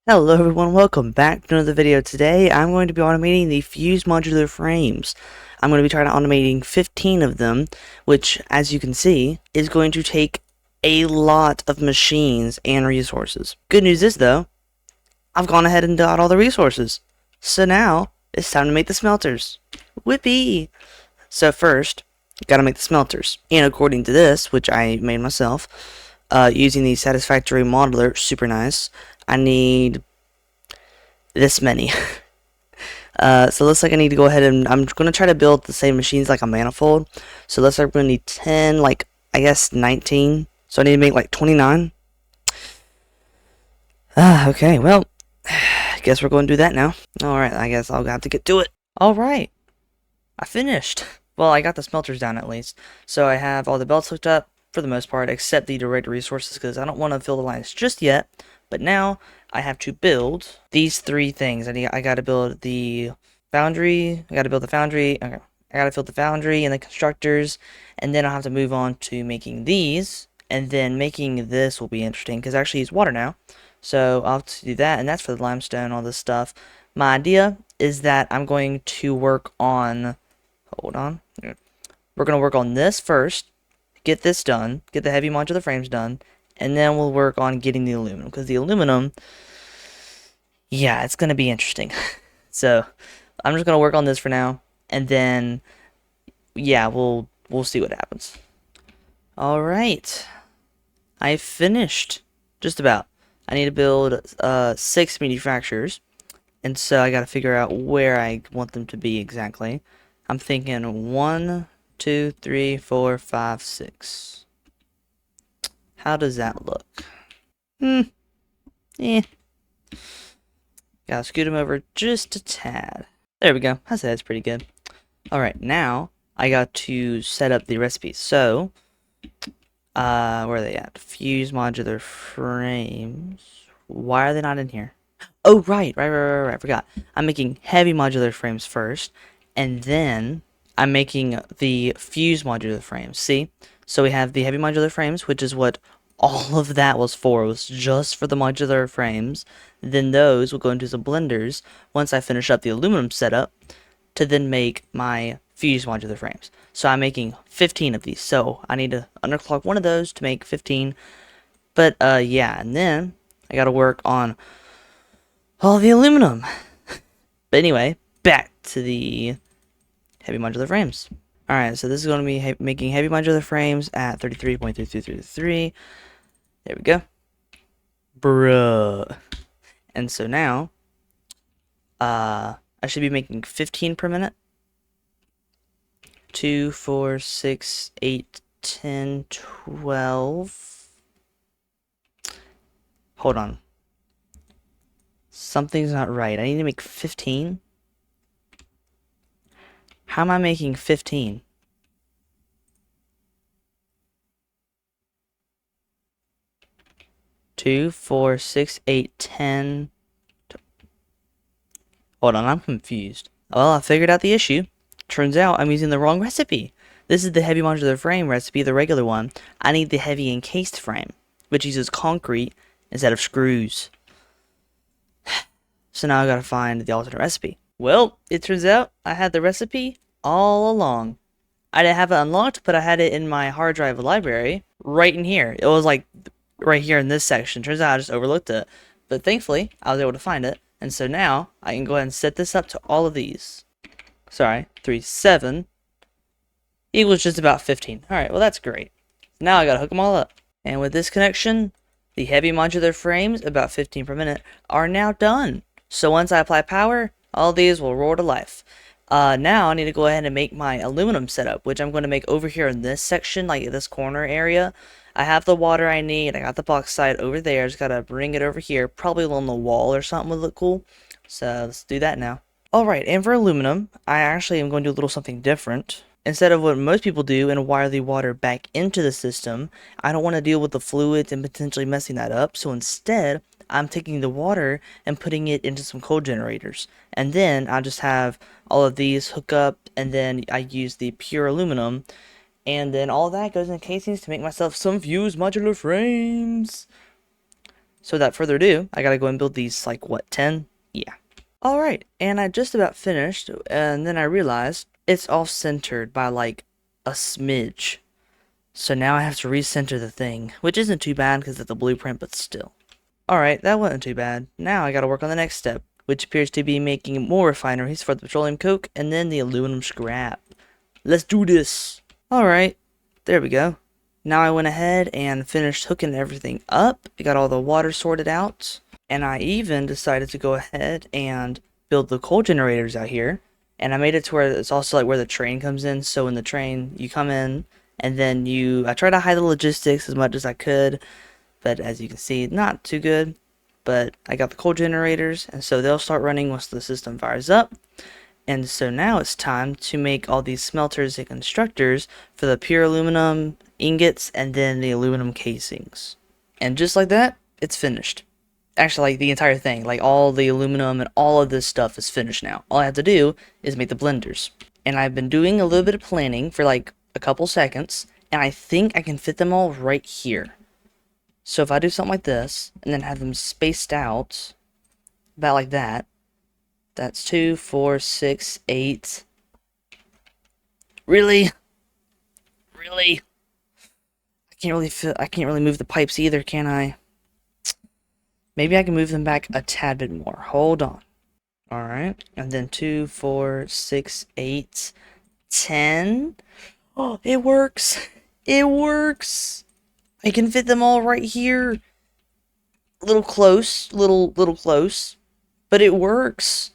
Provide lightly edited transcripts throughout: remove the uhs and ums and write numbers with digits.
Hello everyone, welcome back to another video. Today I'm going to be automating the fused modular frames. I'm going to be trying to automating 15 of them, which as you can see is going to take a lot of machines and resources. Good news is though, I've gone ahead and got all the resources. So now it's time to make the smelters. Whippy! So first, gotta make the smelters. And according to this, which I made myself, using the satisfactory modular, super nice, I need this many. So it looks like I need to go ahead and I'm going to try to build the same machines like a manifold. So let's say we're going to need 10, like I guess 19. So I need to make like 29. Okay, well, I guess we're going to do that now. Alright, I guess I'll have to get to it. Alright, I finished. Well, I got the smelters down at least. So I have all the belts hooked up for the most part, except the direct resources because I don't want to fill the lines just yet. But now I have to build these three things. I got to build the foundry. I got to build the foundry. Okay. I got to build the foundry and the constructors. And then I'll have to move on to making these. And then making this will be interesting because I actually use water now. So I'll have to do that. And that's for the limestone, all this stuff. My idea is that I'm going to work on... Hold on. We're going to work on this first. Get this done. Get the heavy modular frames done. And then we'll work on getting the aluminum. Because the aluminum, yeah, it's going to be interesting. So, I'm just going to work on this for now. And then, yeah, we'll see what happens. Alright. I finished. Just about. I need to build 6 manufacturers. And so I got to figure out where I want them to be exactly. I'm thinking 1, 2, 3, 4, 5, 6. How does that look? Eh. Gotta scoot him over just a tad. There we go. I said that's pretty good. Alright, now I got to set up the recipes. So, where are they at? Fuse modular frames. Why are they not in here? Oh, right. I forgot. I'm making heavy modular frames first, and then I'm making the fuse modular frames. See? So we have the heavy modular frames, which is what all of that was for. It was just for the modular frames. Then those will go into some blenders once I finish up the aluminum setup to then make my fuse modular frames. So I'm making 15 of these. So I need to underclock one of those to make 15. But yeah, and then I gotta work on all the aluminum. But anyway, back to the heavy modular frames. Alright, so this is going to be making heavy modular frames at 33.3333. There we go. Bruh. And so now, I should be making 15 per minute. 2, 4, 6, 8, 10, 12. Hold on. Something's not right. I need to make 15. How am I making 15? Two, 4, 6, 8, 10. Hold on, I'm confused. Well, I figured out the issue. Turns out I'm using the wrong recipe. This is the heavy modular frame recipe, the regular one. I need the heavy encased frame, which uses concrete instead of screws. So now I gotta find the alternate recipe. Well, it turns out I had the recipe all along. I didn't have it unlocked, but I had it in my hard drive library right in here. It was like right here in this section. Turns out I just overlooked it. But thankfully, I was able to find it. And so now I can go ahead and set this up to all of these. Sorry, 3, 7 equals just about 15. Alright, well that's great. Now I gotta hook them all up. And with this connection, the heavy modular frames, about 15 per minute, are now done. So once I apply power, all these will roar to life. Now I need to go ahead and make my aluminum setup, which I'm going to make over here in this section, like this corner area. I have the water I need. I got the bauxite over there. Just gotta bring it over here. Probably along the wall or something would look cool. So let's do that now. Alright, and for aluminum, I actually am going to do a little something different. Instead of what most people do and wire the water back into the system, I don't want to deal with the fluids and potentially messing that up. So instead, I'm taking the water and putting it into some coal generators. And then I just have all of these hook up, and then I use the pure aluminum. And then all that goes in casings to make myself some fused modular frames. So without further ado, I gotta go and build these, like, what, 10? Yeah. Alright, and I just about finished, and then I realized it's off-centered by, like, a smidge. So now I have to recenter the thing, which isn't too bad because it's a blueprint, but still. Alright, that wasn't too bad. Now I gotta work on the next step, which appears to be making more refineries for the petroleum coke and then the aluminum scrap. Let's do this! Alright, there we go. Now I went ahead and finished hooking everything up. I got all the water sorted out. And I even decided to go ahead and build the coal generators out here. And I made it to where it's also like where the train comes in. So in the train, you come in and then I try to hide the logistics as much as I could. But as you can see, not too good. But I got the coal generators, and so they'll start running once the system fires up. And so now it's time to make all these smelters and constructors for the pure aluminum ingots and then the aluminum casings. And just like that, it's finished. Actually, like the entire thing, like all the aluminum and all of this stuff is finished now. All I have to do is make the blenders. And I've been doing a little bit of planning for like a couple seconds, and I think I can fit them all right here. So if I do something like this, and then have them spaced out, about like that, that's 2, 4, 6, 8. Really? Really? I can't really move the pipes either, can I? Maybe I can move them back a tad bit more. Hold on. Alright. And then 2, 4, 6, 8, 10. Oh, it works. It works. I can fit them all right here. A little close. Little close. But it works.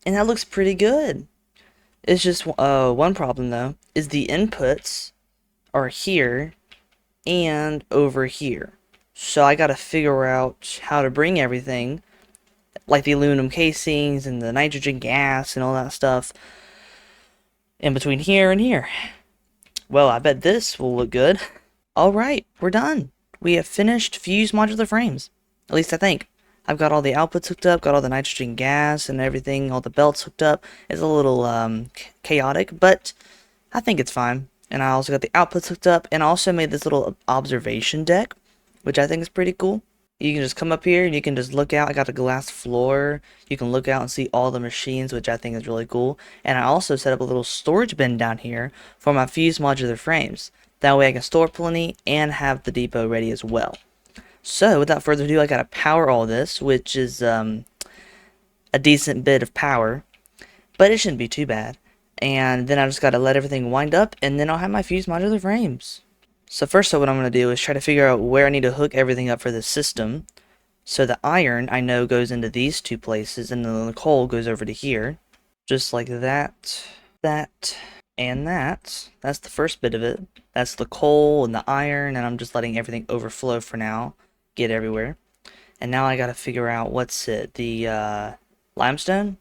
And that looks pretty good. It's just one problem though, is the inputs are here and over here. So I gotta figure out how to bring everything, like the aluminum casings and the nitrogen gas and all that stuff, in between here and here. Well, I bet this will look good. Alright, we're done. We have finished fused modular frames. At least I think. I've got all the outputs hooked up, got all the nitrogen gas and everything, all the belts hooked up. It's a little chaotic, but I think it's fine. And I also got the outputs hooked up, and I also made this little observation deck, which I think is pretty cool. You can just come up here and you can just look out. I got a glass floor. You can look out and see all the machines, which I think is really cool. And I also set up a little storage bin down here for my fused modular frames. That way I can store plenty and have the depot ready as well. So, without further ado, I gotta power all this, which is a decent bit of power, but it shouldn't be too bad. And then I just gotta let everything wind up, and then I'll have my fused modular frames. So first, what I'm gonna do is try to figure out where I need to hook everything up for this system. So the iron, I know, goes into these two places, and then the coal goes over to here. Just like that, that, and that. That's the first bit of it. That's the coal and the iron, and I'm just letting everything overflow for now. Get everywhere. And now I gotta figure out what's it, the limestone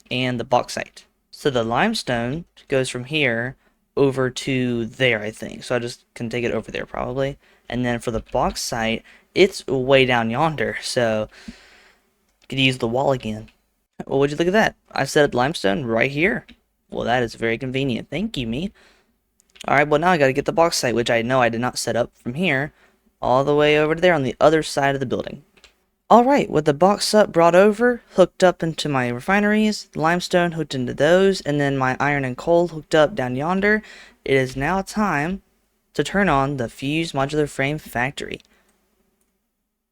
and the bauxite. So the limestone goes from here over to there, I think. So I just can take it over there probably. And then for the bauxite, it's way down yonder, so could use the wall again. Well, would you look at that? I set up limestone right here. Well, that is very convenient. Thank you, me. Alright, well now I gotta get the bauxite, which I know I did not set up from here all the way over there on the other side of the building. Alright, with the bauxite brought over, hooked up into my refineries, limestone hooked into those, and then my iron and coal hooked up down yonder, it is now time to turn on the fused modular frame factory.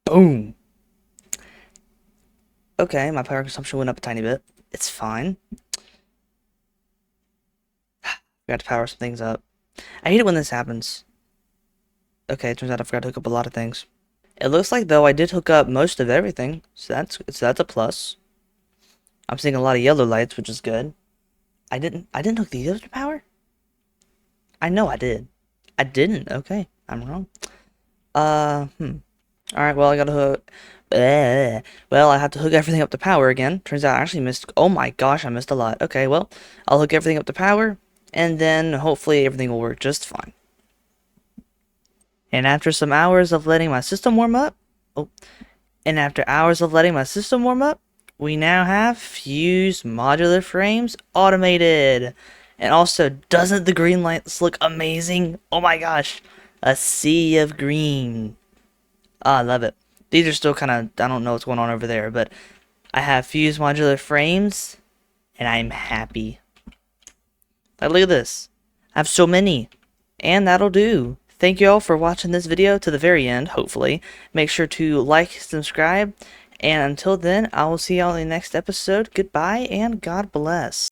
Boom! Okay, my power consumption went up a tiny bit. It's fine. Forgot to power some things up. I hate it when this happens. Okay, it turns out I forgot to hook up a lot of things. It looks like, though, I did hook up most of everything, so that's a plus. I'm seeing a lot of yellow lights, which is good. I didn't hook these up to power? I know I did. I didn't. Okay, I'm wrong. Alright, well, I gotta hook... Well, I have to hook everything up to power again. Turns out I actually missed... Oh my gosh, I missed a lot. Okay, well, I'll hook everything up to power, and then hopefully everything will work just fine. And after some hours of letting my system warm up... we now have fused modular frames automated. And also, doesn't the green lights look amazing? Oh my gosh. A sea of green. Ah, I love it. These are still kind of, I don't know what's going on over there, but I have fused modular frames, and I'm happy. Like, look at this. I have so many. And that'll do. Thank you all for watching this video to the very end, hopefully. Make sure to like, subscribe, and until then, I will see y'all in the next episode. Goodbye, and God bless.